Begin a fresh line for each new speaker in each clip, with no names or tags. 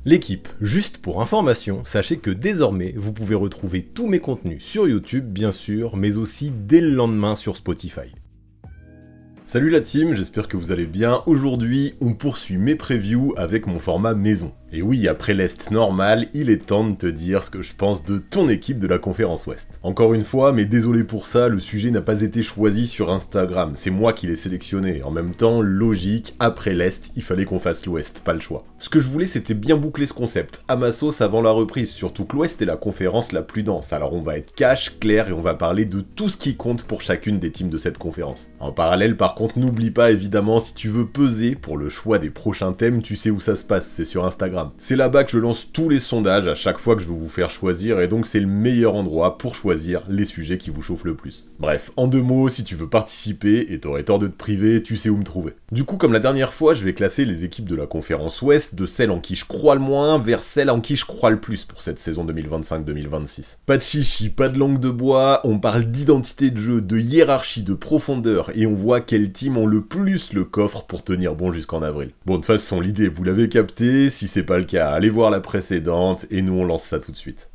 L'équipe, juste pour information, sachez que désormais, vous pouvez retrouver tous mes contenus sur YouTube, bien sûr, mais aussi dès le lendemain sur Spotify. Salut la team, j'espère que vous allez bien. Aujourd'hui, on poursuit mes previews avec mon format maison. Et oui, après l'Est normal, il est temps de te dire ce que je pense de ton équipe de la conférence Ouest. Encore une fois, mais désolé pour ça, le sujet n'a pas été choisi sur Instagram, c'est moi qui l'ai sélectionné. En même temps, logique, après l'Est, il fallait qu'on fasse l'Ouest, pas le choix. Ce que je voulais, c'était bien boucler ce concept, à ma sauce avant la reprise, surtout que l'Ouest est la conférence la plus dense, alors on va être cash, clair, et on va parler de tout ce qui compte pour chacune des teams de cette conférence. En parallèle, par contre, n'oublie pas, évidemment, si tu veux peser pour le choix des prochains thèmes, tu sais où ça se passe, c'est sur Instagram. C'est là-bas que je lance tous les sondages à chaque fois que je veux vous faire choisir, et donc c'est le meilleur endroit pour choisir les sujets qui vous chauffent le plus. Bref, en deux mots, si tu veux participer, et t'aurais tort de te priver, tu sais où me trouver. Du coup, comme la dernière fois, je vais classer les équipes de la conférence Ouest de celles en qui je crois le moins vers celles en qui je crois le plus pour cette saison 2025-2026. Pas de chichi, pas de langue de bois, on parle d'identité de jeu, de hiérarchie, de profondeur, et on voit quelles teams ont le plus le coffre pour tenir bon jusqu'en avril. Bon, de toute façon, l'idée, vous l'avez capté, si c'est pas le cas, allez voir la précédente, et nous on lance ça tout de suite.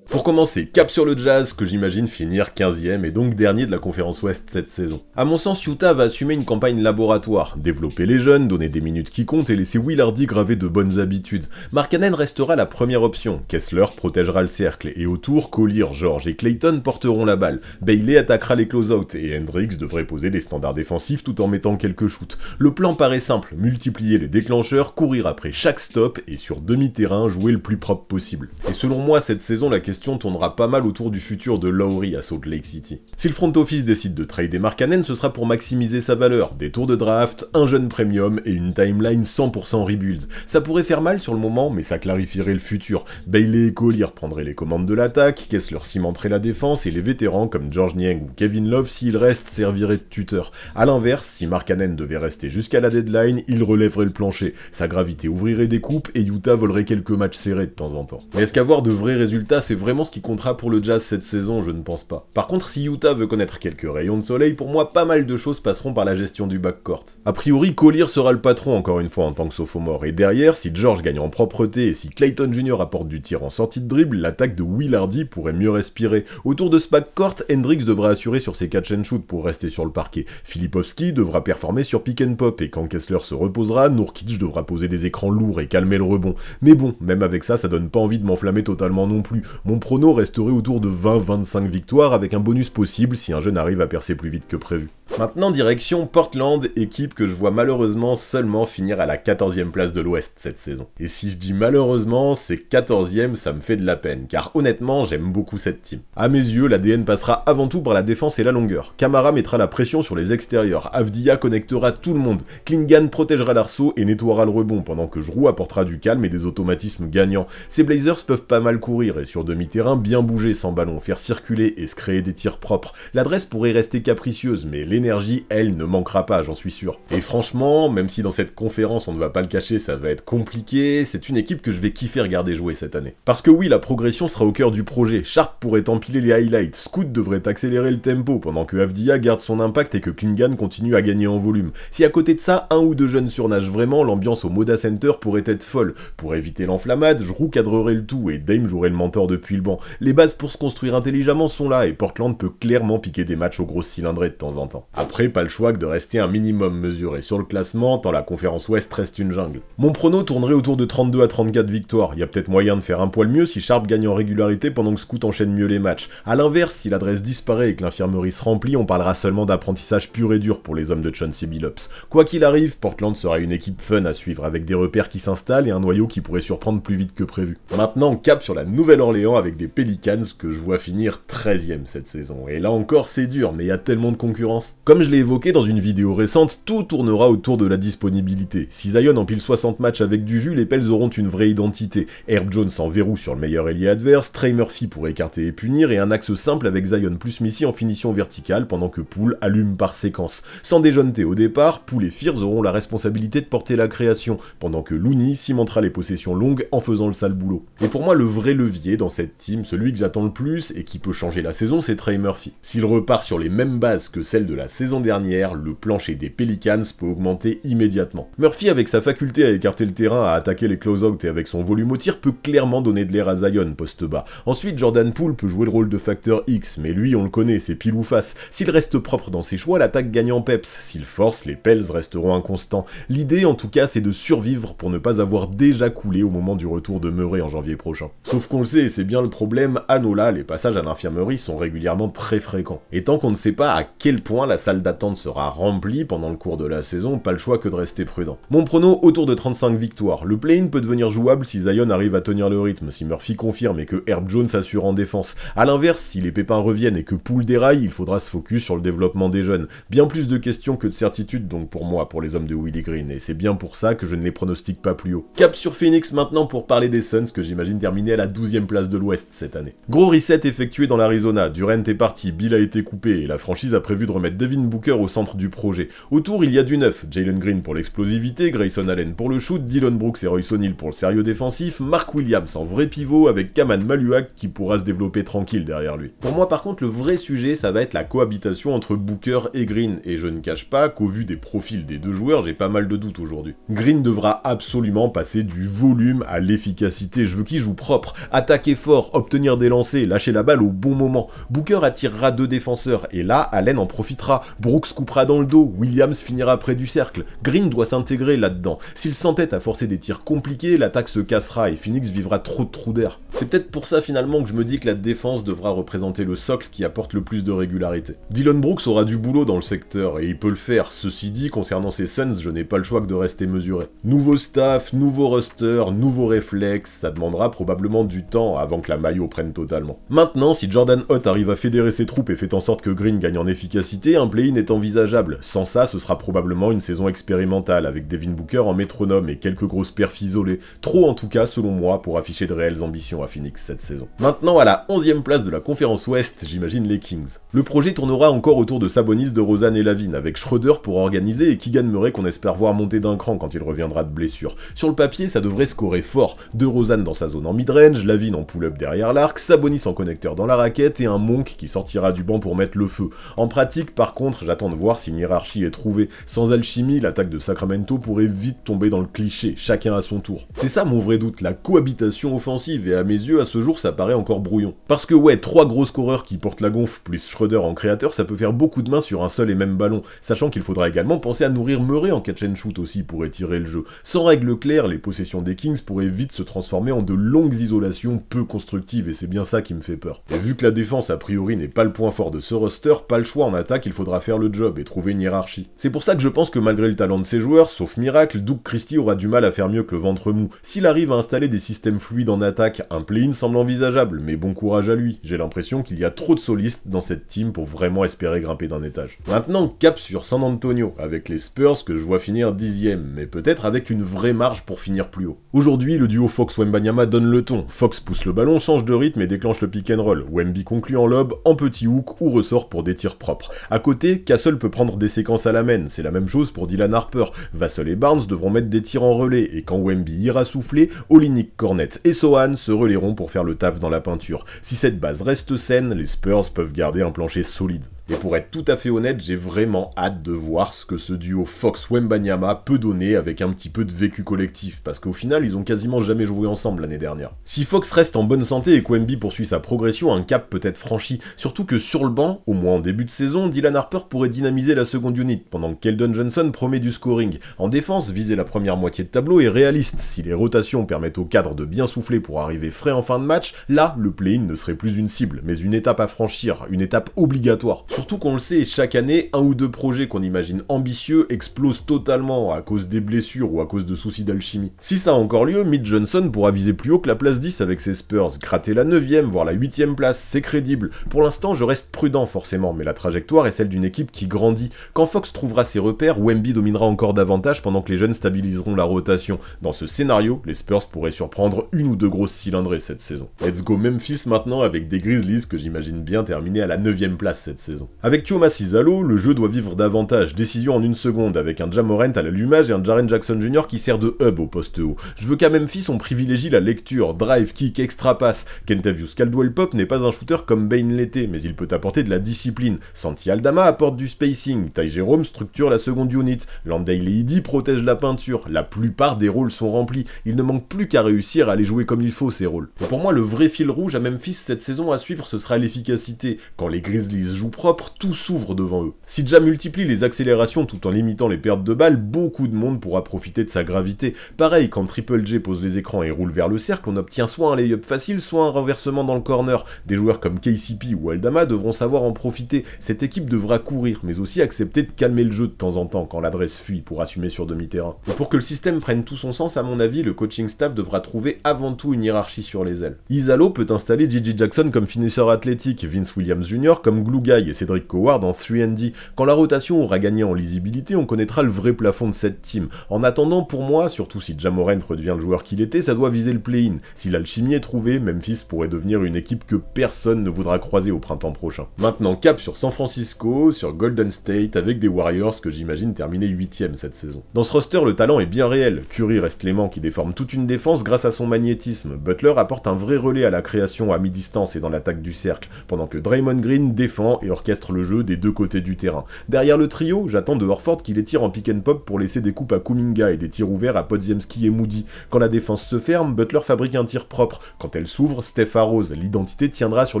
Pour commencer, cap sur le Jazz, que j'imagine finir 15ème et donc dernier de la conférence Ouest cette saison. À mon sens, Utah va assumer une campagne laboratoire, développer les jeunes, donner des minutes qui comptent et laisser Will Hardy graver de bonnes habitudes. Markkanen restera la première option, Kessler protégera le cercle, et autour, Collier, George et Clayton porteront la balle. Bailey attaquera les close-out, et Hendricks devrait poser des standards défensifs tout en mettant quelques shoots. Le plan paraît simple, multiplier les déclencheurs, courir après chaque stop, et sur demi-terrain, jouer le plus propre possible. Et selon moi, cette saison, la question tournera pas mal autour du futur de Lowry à Salt Lake City. Si le front office décide de trader Markkanen, ce sera pour maximiser sa valeur, des tours de draft, un jeune premium et une timeline 100% rebuild. Ça pourrait faire mal sur le moment, mais ça clarifierait le futur. Bailey et Collier prendraient les commandes de l'attaque, Kessler cimenterait la défense et les vétérans comme Georges Niang ou Kevin Love, s'ils restent, serviraient de tuteur. A l'inverse, si Markkanen devait rester jusqu'à la deadline, il relèverait le plancher, sa gravité ouvrirait des coupes et Utah volerait quelques matchs serrés de temps en temps. Mais est-ce qu'avoir de vrais résultats, c'est vraiment ce qui comptera pour le Jazz cette saison? Je ne pense pas. Par contre, si Utah veut connaître quelques rayons de soleil, pour moi, pas mal de choses passeront par la gestion du backcourt. A priori, Collier sera le patron encore une fois en tant que sophomore, et derrière, si George gagne en propreté et si Clayton Jr. apporte du tir en sortie de dribble, l'attaque de Will Hardy pourrait mieux respirer. Autour de ce backcourt, Hendricks devra assurer sur ses catch and shoot pour rester sur le parquet. Filipowski devra performer sur pick and pop, et quand Kessler se reposera, Nurkic devra poser des écrans lourds et calmer le rebond. Mais bon, même avec ça donne pas envie de m'enflammer totalement non plus. Mon prono resterait autour de 20-25 victoires avec un bonus possible si un jeune arrive à percer plus vite que prévu. Maintenant direction Portland, équipe que je vois malheureusement seulement finir à la 14e place de l'Ouest cette saison. Et si je dis malheureusement, c'est 14e, ça me fait de la peine, car honnêtement j'aime beaucoup cette team. À mes yeux, l'ADN passera avant tout par la défense et la longueur. Camara mettra la pression sur les extérieurs, Avdija connectera tout le monde, Klingan protégera l'arceau et nettoiera le rebond, pendant que Jrue apportera du calme et des automatismes gagnants. Ces Blazers peuvent pas mal courir et sur demi-terrain bien bouger sans ballon, faire circuler et se créer des tirs propres. L'adresse pourrait rester capricieuse, mais l'énergie, elle, ne manquera pas, j'en suis sûr. Et franchement, même si dans cette conférence, on ne va pas le cacher, ça va être compliqué, c'est une équipe que je vais kiffer regarder jouer cette année. Parce que oui, la progression sera au cœur du projet, Sharp pourrait empiler les highlights, Scoot devrait accélérer le tempo, pendant que Avdija garde son impact et que Klingan continue à gagner en volume. Si à côté de ça, un ou deux jeunes surnagent vraiment, l'ambiance au Moda Center pourrait être folle. Pour éviter l'enflammade, Jrue cadrerait le tout et Dame jouerait le mentor depuis le banc. Les bases pour se construire intelligemment sont là et Portland peut clairement piquer des matchs aux grosses cylindrées de temps en temps. Après, pas le choix que de rester un minimum mesuré sur le classement, tant la conférence Ouest reste une jungle. Mon prono tournerait autour de 32 à 34 victoires, il y a peut-être moyen de faire un poil mieux si Sharp gagne en régularité pendant que Scoot enchaîne mieux les matchs. A l'inverse, si l'adresse disparaît et que l'infirmerie se remplit, on parlera seulement d'apprentissage pur et dur pour les hommes de Chauncey Billups. Quoi qu'il arrive, Portland sera une équipe fun à suivre avec des repères qui s'installent et un noyau qui pourrait surprendre plus vite que prévu. Maintenant, cap sur la Nouvelle-Orléans avec des Pelicans que je vois finir 13e cette saison. Et là encore c'est dur, mais il y a tellement de concurrence. Comme je l'ai évoqué dans une vidéo récente, tout tournera autour de la disponibilité. Si Zion empile 60 matchs avec du jus, les Pels auront une vraie identité. Herb Jones en verrou sur le meilleur ailier adverse, Trey Murphy pour écarter et punir, et un axe simple avec Zion plus Missy en finition verticale pendant que Poole allume par séquence. Sans déjeuner au départ, Poole et Fears auront la responsabilité de porter la création, pendant que Looney cimentera les possessions longues en faisant le sale boulot. Et pour moi, le vrai levier dans cette team, celui que j'attends le plus et qui peut changer la saison, c'est Trey Murphy. S'il repart sur les mêmes bases que celles de la saison dernière, le plancher des Pelicans peut augmenter immédiatement. Murphy, avec sa faculté à écarter le terrain, à attaquer les close-out et avec son volume au tir, peut clairement donner de l'air à Zion, poste bas. Ensuite, Jordan Poole peut jouer le rôle de facteur X, mais lui, on le connaît, c'est pile ou face. S'il reste propre dans ses choix, l'attaque gagne en peps. S'il force, les Pels resteront inconstants. L'idée, en tout cas, c'est de survivre pour ne pas avoir déjà coulé au moment du retour de Murray en janvier prochain. Sauf qu'on le sait, et c'est bien le problème, à Nola, les passages à l'infirmerie sont régulièrement très fréquents. Et tant qu'on ne sait pas à quel point la salle d'attente sera remplie pendant le cours de la saison, pas le choix que de rester prudent. Mon prono, autour de 35 victoires. Le play-in peut devenir jouable si Zion arrive à tenir le rythme, si Murphy confirme et que Herb Jones assure en défense. A l'inverse, si les pépins reviennent et que Poole déraille, il faudra se focus sur le développement des jeunes. Bien plus de questions que de certitudes donc pour moi, pour les hommes de Willie Green, et c'est bien pour ça que je ne les pronostique pas plus haut. Cap sur Phoenix maintenant pour parler des Suns, que j'imagine terminer à la 12e place de l'Ouest cette année. Gros reset effectué dans l'Arizona, Durant est parti, Bill a été coupé, et la franchise a prévu de remettre Devin Booker au centre du projet. Autour, il y a du neuf, Jalen Green pour l'explosivité, Grayson Allen pour le shoot, Dillon Brooks et Royce O'Neal pour le sérieux défensif, Mark Williams en vrai pivot avec Kaman Maluak qui pourra se développer tranquille derrière lui. Pour moi par contre, le vrai sujet, ça va être la cohabitation entre Booker et Green, et je ne cache pas qu'au vu des profils des deux joueurs, j'ai pas mal de doutes aujourd'hui. Green devra absolument passer du volume à l'efficacité, je veux qu'il joue propre, attaquer fort, obtenir des lancers, lâcher la balle au bon moment. Booker attirera deux défenseurs, et là, Allen en profitera, Brooks coupera dans le dos, Williams finira près du cercle, Green doit s'intégrer là-dedans. S'il s'entête à forcer des tirs compliqués, l'attaque se cassera et Phoenix vivra trop de trous d'air. C'est peut-être pour ça finalement que je me dis que la défense devra représenter le socle qui apporte le plus de régularité. Dillon Brooks aura du boulot dans le secteur, et il peut le faire. Ceci dit, concernant ces Suns, je n'ai pas le choix que de rester mesuré. Nouveau staff, nouveau roster, nouveau réflexe, ça demandera probablement du temps avant que la maillot prenne totalement. Maintenant, si Jordan Hutt arrive à fédérer ses troupes et fait en sorte que Green gagne en efficacité, un play-in est envisageable. Sans ça, ce sera probablement une saison expérimentale, avec Devin Booker en métronome et quelques grosses perfs isolées. Trop en tout cas, selon moi, pour afficher de réelles ambitions à Phoenix cette saison. Maintenant, à la 11e place de la conférence Ouest, j'imagine les Kings. Le projet tournera encore autour de Sabonis, DeRozan et Lavine, avec Schroeder pour organiser et Keegan Murray qu'on espère voir monter d'un cran quand il reviendra de blessure. Sur le papier, ça devrait scorer fort. DeRozan dans sa zone en mid-range, Lavine en pull-up derrière l'arc, Sabonis en connecteur dans la raquette et un Monk qui sortira du banc pour mettre le feu. En pratique, par contre, j'attends de voir si une hiérarchie est trouvée. Sans alchimie, l'attaque de Sacramento pourrait vite tomber dans le cliché, chacun à son tour. C'est ça mon vrai doute, la cohabitation offensive, et à mes yeux, à ce jour, ça paraît encore brouillon. Parce que ouais, 3 gros scoreurs qui portent la gonfle, plus Schroeder en créateur, ça peut faire beaucoup de mains sur un seul et même ballon, sachant qu'il faudra également penser à nourrir Murray en catch and shoot aussi pour étirer le jeu. Sans règle claire, les possessions des Kings pourraient vite se transformer en de longues isolations peu constructives, et c'est bien ça qui me fait peur. Et vu que la défense a priori n'est pas le point fort de ce roster, pas le choix en attaque, il faudra faire le job et trouver une hiérarchie. C'est pour ça que je pense que malgré le talent de ses joueurs, sauf miracle, Doug Christie aura du mal à faire mieux que le ventre mou. S'il arrive à installer des systèmes fluides en attaque, un play-in semble envisageable, mais bon courage à lui. J'ai l'impression qu'il y a trop de solistes dans cette team pour vraiment espérer grimper d'un étage. Maintenant, cap sur San Antonio, avec les Spurs que je vois finir 10e, mais peut-être avec une vraie marge pour finir plus haut. Aujourd'hui, le duo Fox-Wembanyama donne le ton. Fox pousse le ballon, change de rythme et déclenche le pick and roll. Wemby conclut en lob, en petit hook ou ressort pour des tirs propres. À côté, Castle peut prendre des séquences à la main, c'est la même chose pour Dylan Harper. Vassell et Barnes devront mettre des tirs en relais, et quand Wemby ira souffler, Olynyk, Cornet et Sohan se relaieront pour faire le taf dans la peinture. Si cette base reste saine, les Spurs peuvent garder un plancher solide. Et pour être tout à fait honnête, j'ai vraiment hâte de voir ce que ce duo Fox-Wembanyama peut donner avec un petit peu de vécu collectif, parce qu'au final, ils ont quasiment jamais joué ensemble l'année dernière. Si Fox reste en bonne santé et qu'Wemby poursuit sa progression, un cap peut être franchi, surtout que sur le banc, au moins en début de saison, Dylan Harper pourrait dynamiser la seconde unit, pendant que Keldon Johnson promet du scoring. En défense, viser la première moitié de tableau est réaliste. Si les rotations permettent au cadre de bien souffler pour arriver frais en fin de match, là, le play-in ne serait plus une cible, mais une étape à franchir, une étape obligatoire. Surtout qu'on le sait, chaque année, un ou deux projets qu'on imagine ambitieux explosent totalement à cause des blessures ou à cause de soucis d'alchimie. Si ça a encore lieu, Mitch Johnson pourra viser plus haut que la place 10 avec ses Spurs, gratter la 9ème, voire la 8ème place, c'est crédible. Pour l'instant, je reste prudent forcément, mais la trajectoire est celle d'une équipe qui grandit. Quand Fox trouvera ses repères, Wemby dominera encore davantage pendant que les jeunes stabiliseront la rotation. Dans ce scénario, les Spurs pourraient surprendre une ou deux grosses cylindrées cette saison. Let's go Memphis maintenant avec des Grizzlies que j'imagine bien terminer à la 9ème place cette saison. Avec Thioma Isalo, le jeu doit vivre davantage, décision en une seconde, avec un Ja Morant à l'allumage et un Jaren Jackson Jr. qui sert de hub au poste haut. Je veux qu'à Memphis on privilégie la lecture, drive, kick, extra pass. Kentavious Caldwell-Pope n'est pas un shooter comme Bane l'était, mais il peut apporter de la discipline. Santi Aldama apporte du spacing, Ty Jerome structure la seconde unit, Landale Leidi protège la peinture, la plupart des rôles sont remplis, il ne manque plus qu'à réussir à les jouer comme il faut ces rôles. Et pour moi le vrai fil rouge à Memphis cette saison à suivre ce sera l'efficacité. Quand les Grizzlies jouent propre, tout s'ouvre devant eux. Si Ja multiplie les accélérations tout en limitant les pertes de balles, beaucoup de monde pourra profiter de sa gravité. Pareil, quand Triple J pose les écrans et roule vers le cercle, on obtient soit un lay-up facile, soit un renversement dans le corner. Des joueurs comme KCP ou Aldama devront savoir en profiter. Cette équipe devra courir, mais aussi accepter de calmer le jeu de temps en temps quand l'adresse fuit pour assumer sur demi-terrain. Et pour que le système prenne tout son sens, à mon avis, le coaching staff devra trouver avant tout une hiérarchie sur les ailes. Isalo peut installer J.J. Jackson comme finisher athlétique, Vince Williams Jr. comme glue guy et Cedric Coward en 3&D. Quand la rotation aura gagné en lisibilité, on connaîtra le vrai plafond de cette team. En attendant, pour moi, surtout si Ja Morant redevient le joueur qu'il était, ça doit viser le play-in. Si l'alchimie est trouvée, Memphis pourrait devenir une équipe que personne ne voudra croiser au printemps prochain. Maintenant, cap sur San Francisco, sur Golden State, avec des Warriors que j'imagine terminer 8ème cette saison. Dans ce roster, le talent est bien réel. Curry reste l'aimant qui déforme toute une défense grâce à son magnétisme. Butler apporte un vrai relais à la création à mi-distance et dans l'attaque du cercle, pendant que Draymond Green défend et orchestre le jeu des deux côtés du terrain. Derrière le trio, j'attends de Horford qui les tire en pick and pop pour laisser des coupes à Kuminga et des tirs ouverts à Podziemski et Moody. Quand la défense se ferme, Butler fabrique un tir propre. Quand elle s'ouvre, Steph arrose. L'identité tiendra sur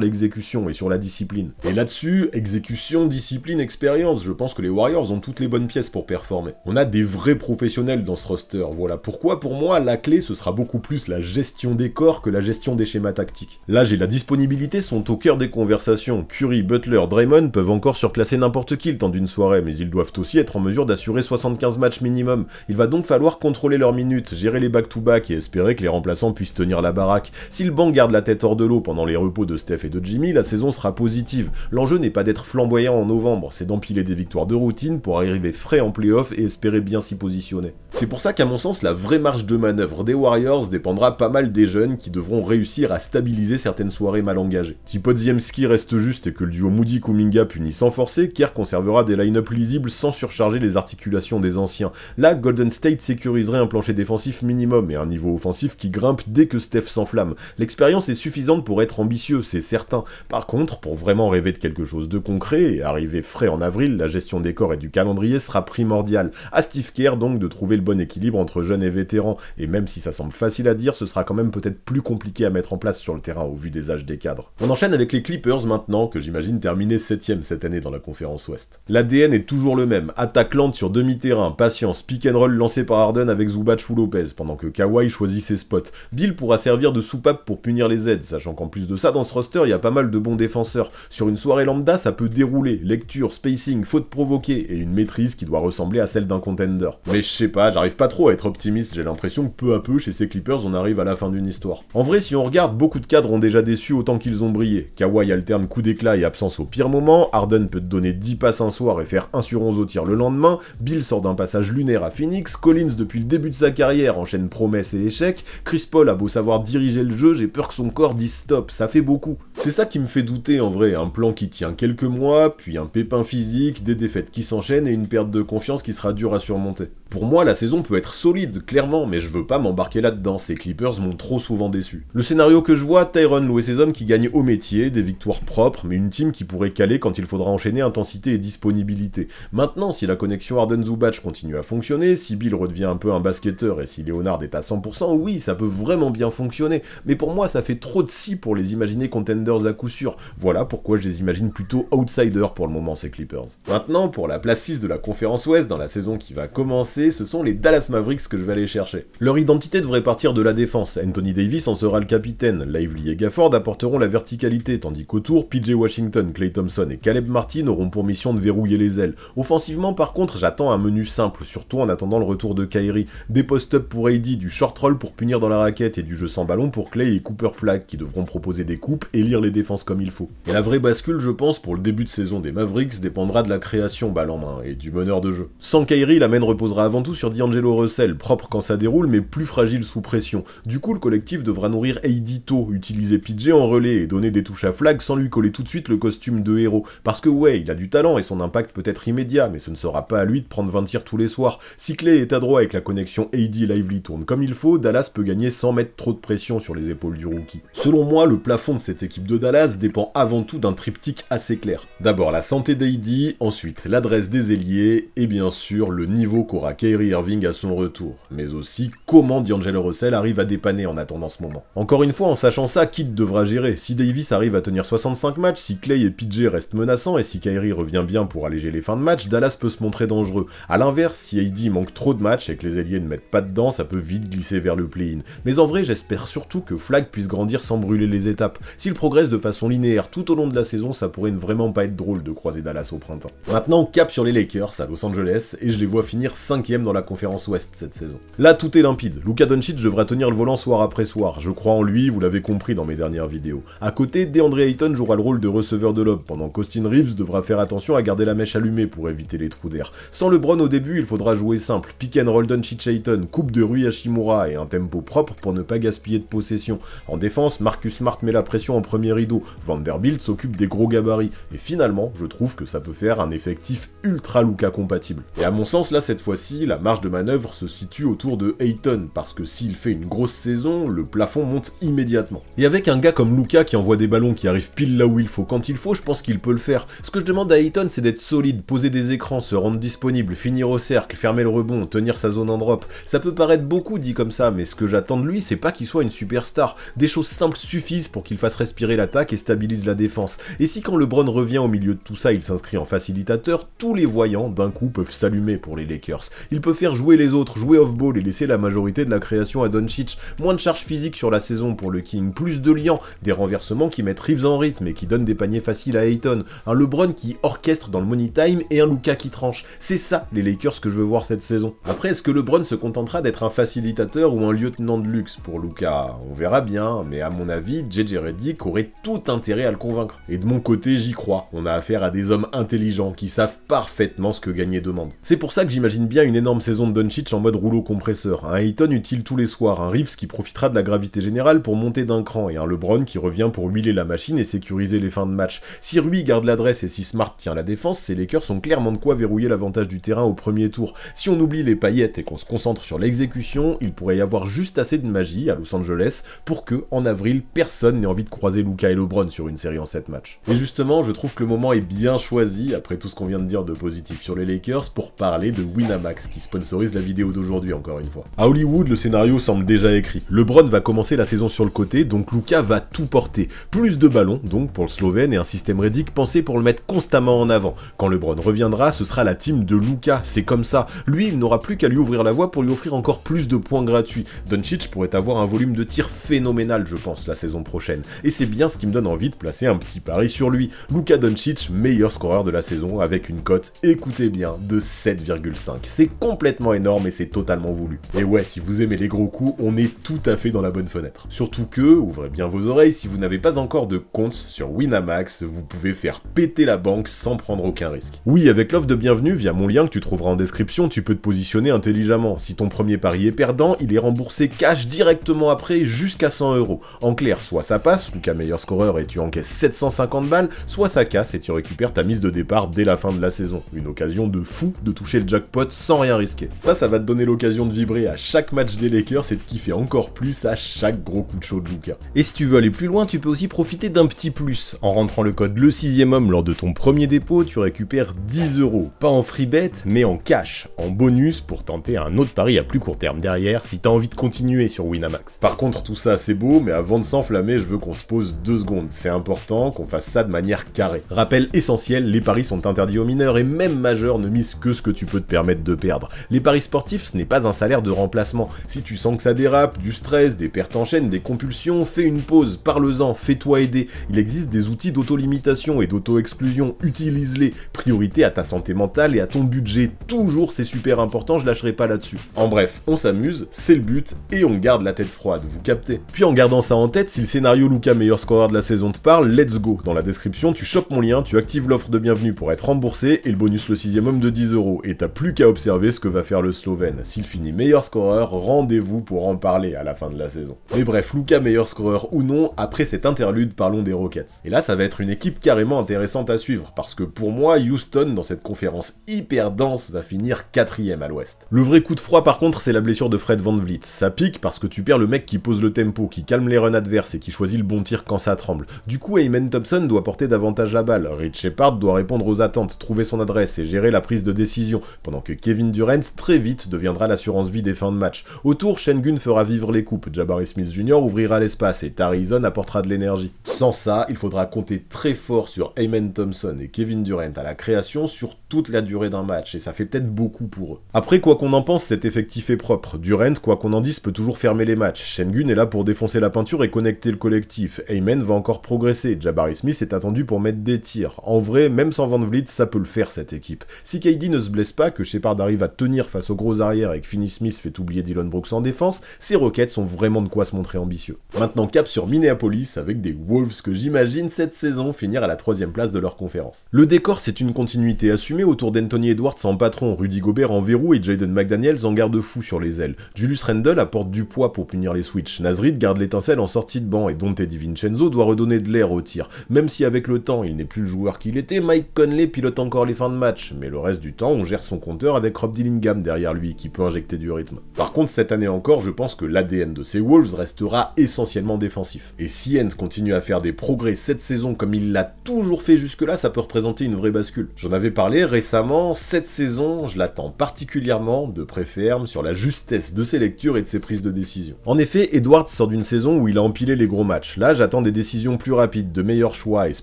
l'exécution et sur la discipline. Et là-dessus, exécution, discipline, expérience, je pense que les Warriors ont toutes les bonnes pièces pour performer. On a des vrais professionnels dans ce roster, voilà pourquoi pour moi la clé ce sera beaucoup plus la gestion des corps que la gestion des schémas tactiques. L'âge et la disponibilité sont au cœur des conversations. Curry, Butler, Draymond peuvent encore surclasser n'importe qui le temps d'une soirée, mais ils doivent aussi être en mesure d'assurer 75 matchs minimum. Il va donc falloir contrôler leurs minutes, gérer les back-to-back et espérer que les remplaçants puissent tenir la baraque. Si le banc garde la tête hors de l'eau pendant les repos de Steph et de Jimmy, la saison sera positive. L'enjeu n'est pas d'être flamboyant en novembre, c'est d'empiler des victoires de routine pour arriver frais en playoff et espérer bien s'y positionner. C'est pour ça qu'à mon sens, la vraie marge de manœuvre des Warriors dépendra pas mal des jeunes qui devront réussir à stabiliser certaines soirées mal engagées. Si Podziemski reste juste et que le duo Moody-Kuminga punit sans forcer, Kerr conservera des line-up lisibles sans surcharger les articulations des anciens. Là, Golden State sécuriserait un plancher défensif minimum et un niveau offensif qui grimpe dès que Steph s'enflamme. L'expérience est suffisante pour être ambitieux, c'est certain. Par contre, pour vraiment rêver de quelque chose de concret et arriver frais en avril, la gestion des corps et du calendrier sera primordiale. À Steve Kerr donc de trouver le bon équilibre entre jeunes et vétérans, et même si ça semble facile à dire, ce sera quand même peut-être plus compliqué à mettre en place sur le terrain au vu des âges des cadres. On enchaîne avec les Clippers maintenant, que j'imagine terminer 7ème cette année dans la conférence Ouest. L'ADN est toujours le même, attaque lente sur demi-terrain, patience, pick and roll lancé par Harden avec Zubac ou Lopez, pendant que Kawhi choisit ses spots. Bill pourra servir de soupape pour punir les aides, sachant qu'en plus de ça, dans ce roster, il y a pas mal de bons défenseurs. Sur une soirée lambda, ça peut dérouler, lecture, spacing, faute provoquée, et une maîtrise qui doit ressembler à celle d'un contender. Mais je sais pas, j'arrive pas trop à être optimiste, j'ai l'impression que peu à peu, chez ces Clippers, on arrive à la fin d'une histoire. En vrai, si on regarde, beaucoup de cadres ont déjà déçu autant qu'ils ont brillé. Kawhi alterne coup d'éclat et absence au pire moment, Harden peut te donner 10 passes un soir et faire 1 sur 11 au tir le lendemain, Bill sort d'un passage lunaire à Phoenix, Collins depuis le début de sa carrière enchaîne promesses et échecs, Chris Paul a beau savoir diriger le jeu, j'ai peur que son corps dise stop, ça fait beaucoup. C'est ça qui me fait douter en vrai, un plan qui tient quelques mois, puis un pépin physique, des défaites qui s'enchaînent et une perte de confiance qui sera dure à surmonter. Pour moi, la saison peut être solide, clairement, mais je veux pas m'embarquer là-dedans, ces Clippers m'ont trop souvent déçu. Le scénario que je vois, Tyronn Lue et ses hommes qui gagnent au métier, des victoires propres, mais une team qui pourrait caler quand il faudra enchaîner intensité et disponibilité. Maintenant, si la connexion Harden-Zubac continue à fonctionner, si Bill redevient un peu un basketteur et si Leonard est à 100%, oui, ça peut vraiment bien fonctionner, mais pour moi, ça fait trop de si pour les imaginer contenders contenders à coup sûr. Voilà pourquoi je les imagine plutôt outsiders pour le moment, ces Clippers. Maintenant, pour la place 6 de la conférence Ouest dans la saison qui va commencer, ce sont les Dallas Mavericks que je vais aller chercher. Leur identité devrait partir de la défense. Anthony Davis en sera le capitaine, Lively et Gafford apporteront la verticalité, tandis qu'autour, PJ Washington, Klay Thompson et Caleb Martin auront pour mission de verrouiller les ailes. Offensivement, par contre, j'attends un menu simple, surtout en attendant le retour de Kyrie. Des post-up pour AD, du short roll pour punir dans la raquette et du jeu sans ballon pour Klay et Cooper Flag qui devront proposer des coupes et lire les défenses comme il faut. Et la vraie bascule, je pense, pour le début de saison des Mavericks dépendra de la création balle en main et du meneur de jeu. Sans Kyrie, la main reposera avant tout sur D'Angelo Russell, propre quand ça déroule mais plus fragile sous pression. Du coup, le collectif devra nourrir AD tôt, utiliser PJ en relais et donner des touches à Flag sans lui coller tout de suite le costume de héros. Parce que ouais, il a du talent et son impact peut être immédiat, mais ce ne sera pas à lui de prendre 20 tirs tous les soirs. Si Klay est adroit avec la connexion AD-Lively tourne comme il faut, Dallas peut gagner sans mettre trop de pression sur les épaules du rookie. Selon moi, le plafond de cette équipe de Dallas dépend avant tout d'un triptyque assez clair. D'abord la santé d'AD, ensuite l'adresse des ailiers, et bien sûr le niveau qu'aura Kyrie Irving à son retour. Mais aussi comment D'Angelo Russell arrive à dépanner en attendant ce moment. Encore une fois, en sachant ça, Kidd devra gérer. Si Davis arrive à tenir 65 matchs, si Klay et PJ restent menaçants et si Kyrie revient bien pour alléger les fins de match, Dallas peut se montrer dangereux. A l'inverse, si AD manque trop de matchs et que les ailiers ne mettent pas dedans, ça peut vite glisser vers le play-in. Mais en vrai, j'espère surtout que Flag puisse grandir sans brûler les étapes. S'il progresse de façon linéaire tout au long de la saison, ça pourrait vraiment pas être drôle de croiser Dallas au printemps. Maintenant, cap sur les Lakers à Los Angeles, et je les vois finir 5ème dans la conférence Ouest cette saison. Là, tout est limpide. Luka Doncic devra tenir le volant soir après soir. Je crois en lui, vous l'avez compris dans mes dernières vidéos. À côté, DeAndre Ayton jouera le rôle de receveur de lob, pendant qu'Austin Reeves devra faire attention à garder la mèche allumée pour éviter les trous d'air. Sans LeBron au début, il faudra jouer simple. Pick and roll Doncic-Ayton, coupe de Rui Hachimura et un tempo propre pour ne pas gaspiller de possession. En défense, Marcus Smart met la pression en premier rideau. Vanderbilt s'occupe des gros gabarits. Et finalement, je trouve que ça peut faire un effectif ultra Luka compatible. Et à mon sens, là, cette fois-ci, la marge de manœuvre se situe autour de Ayton, parce que s'il fait une grosse saison, le plafond monte immédiatement. Et avec un gars comme Luka qui envoie des ballons qui arrivent pile là où il faut quand il faut, je pense qu'il peut le faire. Ce que je demande à Ayton, c'est d'être solide, poser des écrans, se rendre disponible, finir au cercle, fermer le rebond, tenir sa zone en drop. Ça peut paraître beaucoup dit comme ça, mais ce que j'attends de lui, c'est pas qu'il soit une superstar. Des choses simples suffisent pour qu'il fasse respirer l'attaque et stabilise la défense. Et si quand LeBron revient au milieu de tout ça, il s'inscrit en facilitateur, tous les voyants d'un coup peuvent s'allumer pour les Lakers. Il peut faire jouer les autres, jouer off-ball et laisser la majorité de la création à Doncic. Moins de charge physique sur la saison pour le King, plus de liant, des renversements qui mettent Reeves en rythme et qui donnent des paniers faciles à Ayton, un LeBron qui orchestre dans le money time et un Luka qui tranche. C'est ça les Lakers que je veux voir cette saison. Après, est-ce que LeBron se contentera d'être un facilitateur ou un lieutenant de luxe pour Luka? On verra bien, mais à mon avis, JJ Redick aurait tout intérêt à le convaincre. Et de mon côté, j'y crois. On a affaire à des hommes intelligents qui savent parfaitement ce que gagner demande. C'est pour ça que j'imagine bien une énorme saison de Doncic en mode rouleau compresseur, un Ayton utile tous les soirs, un Reeves qui profitera de la gravité générale pour monter d'un cran, et un LeBron qui revient pour huiler la machine et sécuriser les fins de match. Si Rui garde l'adresse et si Smart tient la défense, ces Lakers sont clairement de quoi verrouiller l'avantage du terrain au premier tour. Si on oublie les paillettes et qu'on se concentre sur l'exécution, il pourrait y avoir juste assez de magie à Los Angeles pour que, en avril, personne n'ait envie de croiser Luka et LeBron sur une série en 7 matchs. Et justement, je trouve que le moment est bien choisi, après tout ce qu'on vient de dire de positif sur les Lakers, pour parler de Winamax, qui sponsorise la vidéo d'aujourd'hui encore une fois. À Hollywood, le scénario semble déjà écrit. LeBron va commencer la saison sur le côté, donc Luka va tout porter. Plus de ballons, donc pour le Slovène, et un système Redick pensé pour le mettre constamment en avant. Quand LeBron reviendra, ce sera la team de Luka, c'est comme ça. Lui, il n'aura plus qu'à lui ouvrir la voie pour lui offrir encore plus de points gratuits. Doncic pourrait avoir un volume de tir phénoménal, je pense, la saison prochaine. Et c'est bien ce qui me donne envie de placer un petit pari sur lui. Luka Doncic, meilleur scoreur de la saison, avec une cote, écoutez bien, de 7,5. C'est complètement énorme et c'est totalement voulu. Et ouais, si vous aimez les gros coups, on est tout à fait dans la bonne fenêtre. Surtout que, ouvrez bien vos oreilles, si vous n'avez pas encore de compte sur Winamax, vous pouvez faire péter la banque sans prendre aucun risque. Oui, avec l'offre de bienvenue via mon lien que tu trouveras en description, tu peux te positionner intelligemment. Si ton premier pari est perdant, il est remboursé cash directement après jusqu'à 100 €. En clair, soit ça passe, Luka meilleur scoreur et tu encaisses 750 balles, soit ça casse et tu récupères ta mise de départ dès la fin de la saison. Une occasion de fou de toucher le jackpot sans rien risquer. Ça va te donner l'occasion de vibrer à chaque match des Lakers et de kiffer encore plus à chaque gros coup de chaud de Luka. Et si tu veux aller plus loin, tu peux aussi profiter d'un petit plus. En rentrant le code le6ème lors de ton premier dépôt, tu récupères 10 €. Pas en free bet, mais en cash, en bonus pour tenter un autre pari à plus court terme derrière si t'as envie de continuer sur Winamax. Par contre, tout ça c'est beau, mais avant de s'enflammer, je veux qu'on se pose 2 secondes, c'est important qu'on fasse ça de manière carrée. Rappel essentiel, les paris sont interdits aux mineurs et même majeurs ne misent que ce que tu peux te permettre de perdre. Les paris sportifs, ce n'est pas un salaire de remplacement. Si tu sens que ça dérape, du stress, des pertes en chaîne, des compulsions, fais une pause, parle-en, fais-toi aider. Il existe des outils d'auto-limitation et d'auto-exclusion, utilise-les. Priorité à ta santé mentale et à ton budget. Toujours, c'est super important, je lâcherai pas là-dessus. En bref, on s'amuse, c'est le but, et on garde la tête froide, vous captez. Puis en gardant ça en tête, si le scénario Luka meilleur scoreur de la saison te parle, let's go. Dans la description, tu chopes mon lien, tu actives l'offre de bienvenue pour être remboursé, et le bonus le 6ème homme de 10 €. Et t'as plus qu'à observer ce que va faire le Slovène. S'il finit meilleur scoreur, rendez-vous pour en parler à la fin de la saison. Mais bref, Luka meilleur scoreur ou non, après cet interlude, parlons des Rockets. Et là, ça va être une équipe carrément intéressante à suivre, parce que pour moi, Houston, dans cette conférence hyper dense, va finir 4ème à l'ouest. Le vrai coup de froid par contre, c'est la blessure de Fred VanVleet. Ça pique parce que tu perds le mec qui pose le tempo, qui calme les runs adverses et qui choisit le bon tir quand ça tremble. Du coup, Amen Thompson doit porter davantage la balle, Rich Shepard doit répondre aux attentes, trouver son adresse et gérer la prise de décision, pendant que Kevin Durant très vite deviendra l'assurance vie des fins de match. Autour, Sengun fera vivre les coupes, Jabari Smith Jr. ouvrira l'espace et Tari Eason apportera de l'énergie. Sans ça, il faudra compter très fort sur Amen Thompson et Kevin Durant à la création sur toute la durée d'un match, et ça fait peut-être beaucoup pour eux. Après, quoi qu'on en pense, cet effectif est propre. Durant, quoi qu'on en dise, peut toujours fermer les matchs. Sengun est là pour défoncer la peinture et connecter le collectif. Amen va encore progresser. Jabari Smith est attendu pour mettre des tirs. En vrai, même sans VanVleet, ça peut le faire cette équipe. Si KD ne se blesse pas, que Shepard arrive à tenir face aux gros arrières et que Finney Smith fait oublier Dillon Brooks en défense, ces Rockets ont vraiment de quoi se montrer ambitieux. Maintenant cap sur Minneapolis avec des Wolves que j'imagine cette saison finir à la 3ème place de leur conférence. Le décor, c'est une continuité assumée autour d'Anthony Edwards en patron, Rudy Gobert en verrou et Jaden McDaniels en garde-fou sur les ailes. Julius Randle apporte du poids pour punir les switches. Naz Reid garde l'étincelle en sortie de banc et Donte DiVincenzo doit redonner de l'air au tir. Même si avec le temps il n'est plus le joueur qu'il était, Mike Conley pilote encore les fins de match, mais le reste du temps on gère son compteur avec Rob Dillingham derrière lui qui peut injecter du rythme. Par contre cette année encore, je pense que l'ADN de ces Wolves restera essentiellement défensif. Et si Ant continue à faire des progrès cette saison comme il l'a toujours fait jusque-là, ça peut représenter une vraie bascule. J'en avais parlé récemment, cette saison, je l'attends particulièrement de près ferme sur la justesse de ses lectures et de ses prises de décision. En effet, Edwards sort d'une saison où il a empilé les gros matchs. Là, j'attends des décisions plus rapides, de meilleurs choix et ce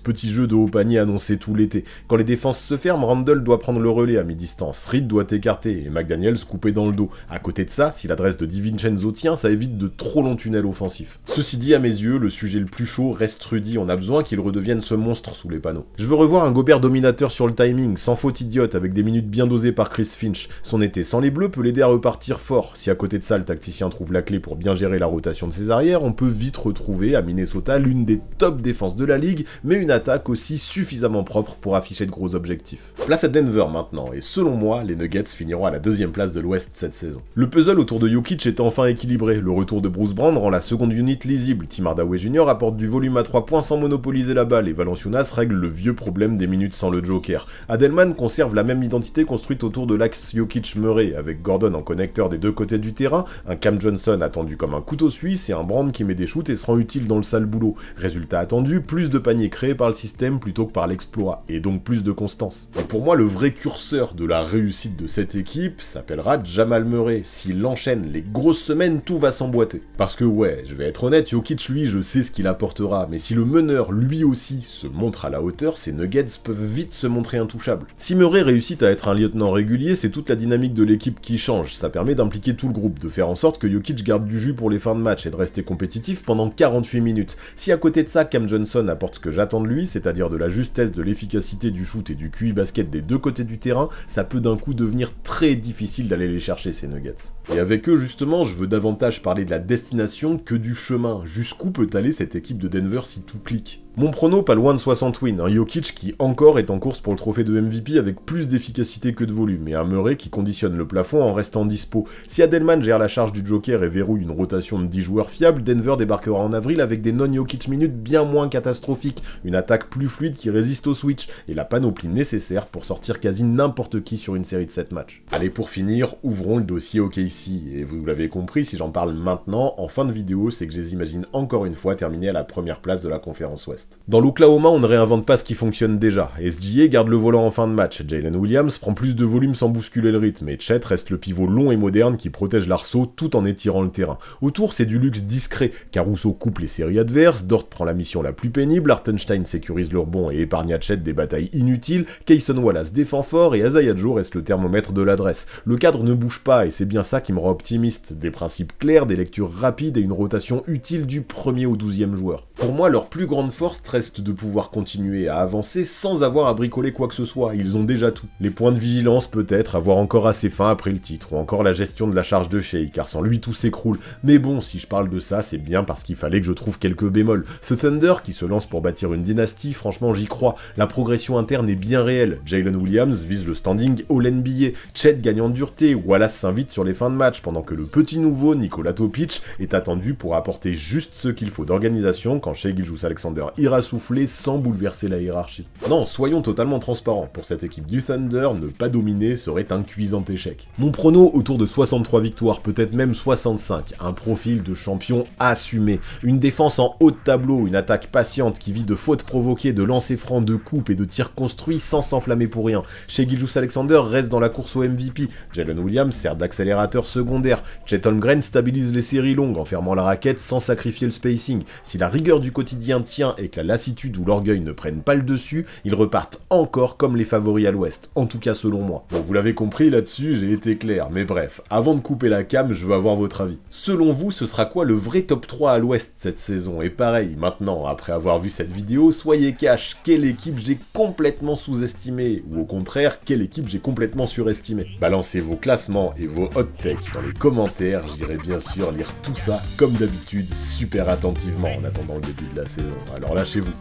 petit jeu de haut panier annoncé tout l'été. Quand les défenses se ferment, Randle doit prendre le relais à mi-distance, Reid doit écarter et McDaniels couper dans le dos. À côté de ça, si l'adresse de DiVincenzo tient, ça évite de trop longs tunnels offensifs. Ceci dit, à mes yeux, le sujet le plus chaud reste Rudy, on a besoin qu'il redevienne ce monstre sous les panneaux. Je veux revoir un Gobert dominateur sur le timing, sans faute idiote, avec des minutes bien dosées par Chris Finch. Son été sans les bleus peut l'aider à repartir fort. Si à côté de ça, le tacticien trouve la clé pour bien gérer la rotation de ses arrières, on peut vite retrouver à Minnesota l'une des top défenses de la ligue, mais une attaque aussi suffisamment propre pour afficher de gros objectifs. Place à Denver maintenant, et selon moi, les Nuggets finiront à la 2ème place de l'Ouest cette saison. Le puzzle autour de Jokic est enfin équilibré, le retour de Bruce Brown rend la seconde unit lisible, Tim Hardaway Jr. apporte du volume à 3 points sans monopoliser la balle, et Valanciunas règle le vieux problème des minutes sans le Joker. Adelman conserve la même identité construite autour de l'axe Jokic-Murray, avec Gordon en connecteur des deux côtés du terrain, un Cam Johnson attendu comme un couteau suisse et un Brand qui met des shoots et se rend utile dans le sale boulot. Résultat attendu, plus de paniers créés par le système plutôt que par l'exploit, et donc plus de constance. Et pour moi, le vrai curseur de la réussite de cette équipe s'appellera Jamal Murray. S'il enchaîne les grosses semaines, tout va s'emboîter. Parce que ouais, je vais être honnête, Jokic lui, je sais ce qu'il apportera, mais si le meneur lui aussi se montre à la hauteur, ces Nuggets peuvent vite se montrer intouchables. Si Murray réussit à être un lieutenant régulier, c'est toute la dynamique de l'équipe qui change, ça permet d'impliquer tout le groupe, de faire en sorte que Jokic garde du jus pour les fins de match et de rester compétitif pendant 48 minutes. Si à côté de ça, Cam Johnson apporte ce que j'attends de lui, c'est-à-dire de la justesse, de l'efficacité du shoot et du QI basket des deux côtés du terrain, ça peut d'un coup devenir très difficile d'aller les chercher ces Nuggets. Et avec eux justement, je veux davantage parler de la destination que du chemin. Jusqu'où peut aller cette équipe de Denver si tout clique ? Mon prono, pas loin de 60 wins, un Jokic qui encore est en course pour le trophée de MVP avec plus d'efficacité que de volume, et un Murray qui conditionne le plafond en restant dispo. Si Adelman gère la charge du Joker et verrouille une rotation de 10 joueurs fiables, Denver débarquera en avril avec des non-Jokic minutes bien moins catastrophiques, une attaque plus fluide qui résiste au switch, et la panoplie nécessaire pour sortir quasi n'importe qui sur une série de 7 matchs. Allez, pour finir, ouvrons le dossier OKC, et vous l'avez compris, si j'en parle maintenant, en fin de vidéo, c'est que je les imagine encore une fois terminer à la première place de la conférence Ouest. l'Ouest. Dans l'Oklahoma, on ne réinvente pas ce qui fonctionne déjà. SGA garde le volant en fin de match, Jalen Williams prend plus de volume sans bousculer le rythme, et Chet reste le pivot long et moderne qui protège l'arceau tout en étirant le terrain. Autour, c'est du luxe discret. Caruso coupe les séries adverses, Dort prend la mission la plus pénible, Hartenstein sécurise le rebond et épargne à Chet des batailles inutiles, Cason Wallace défend fort et Isaiah Joe reste le thermomètre de l'adresse. Le cadre ne bouge pas et c'est bien ça qui me rend optimiste. Des principes clairs, des lectures rapides et une rotation utile du 1er au 12e joueur. Pour moi, leur plus grande force reste de pouvoir continuer à avancer sans avoir à bricoler quoi que ce soit. Ils ont déjà tout. Les points de vigilance peut-être, avoir encore assez faim après le titre, ou encore la gestion de la charge de Shea, car sans lui tout s'écroule. Mais bon, si je parle de ça, c'est bien parce qu'il fallait que je trouve quelques bémols. Ce Thunder qui se lance pour bâtir une dynastie, franchement j'y crois. La progression interne est bien réelle. Jalen Williams vise le standing All-NBA, Chet gagne en dureté, Wallace s'invite sur les fins de match, pendant que le petit nouveau Nikola Topic est attendu pour apporter juste ce qu'il faut d'organisation quand Shai Gilgeous-Alexander ira souffler sans bouleverser la hiérarchie. Non, soyons totalement transparents, pour cette équipe du Thunder, ne pas dominer serait un cuisant échec. Mon prono autour de 63 victoires, peut-être même 65, un profil de champion assumé, une défense en haut de tableau, une attaque patiente qui vit de fautes provoquées, de lancers francs, de coupes et de tirs construits sans s'enflammer pour rien. Shai Gilgeous-Alexander reste dans la course au MVP, Jalen Williams sert d'accélérateur secondaire, Chet Holmgren stabilise les séries longues en fermant la raquette sans sacrifier le spacing. Si la rigueur du quotidien tient et que la lassitude ou l'orgueil ne prennent pas le dessus, ils repartent encore comme les favoris à l'ouest, en tout cas selon moi. Bon, vous l'avez compris, là-dessus j'ai été clair, mais bref, avant de couper la cam, je veux avoir votre avis. Selon vous, ce sera quoi le vrai top 3 à l'ouest cette saison? Et pareil, maintenant, après avoir vu cette vidéo, soyez cash, quelle équipe j'ai complètement sous-estimée, ou au contraire, quelle équipe j'ai complètement surestimée. Balancez vos classements et vos hot takes dans les commentaires, j'irai bien sûr lire tout ça, comme d'habitude, super attentivement en attendant le début de la saison. Alors lâchez-vous.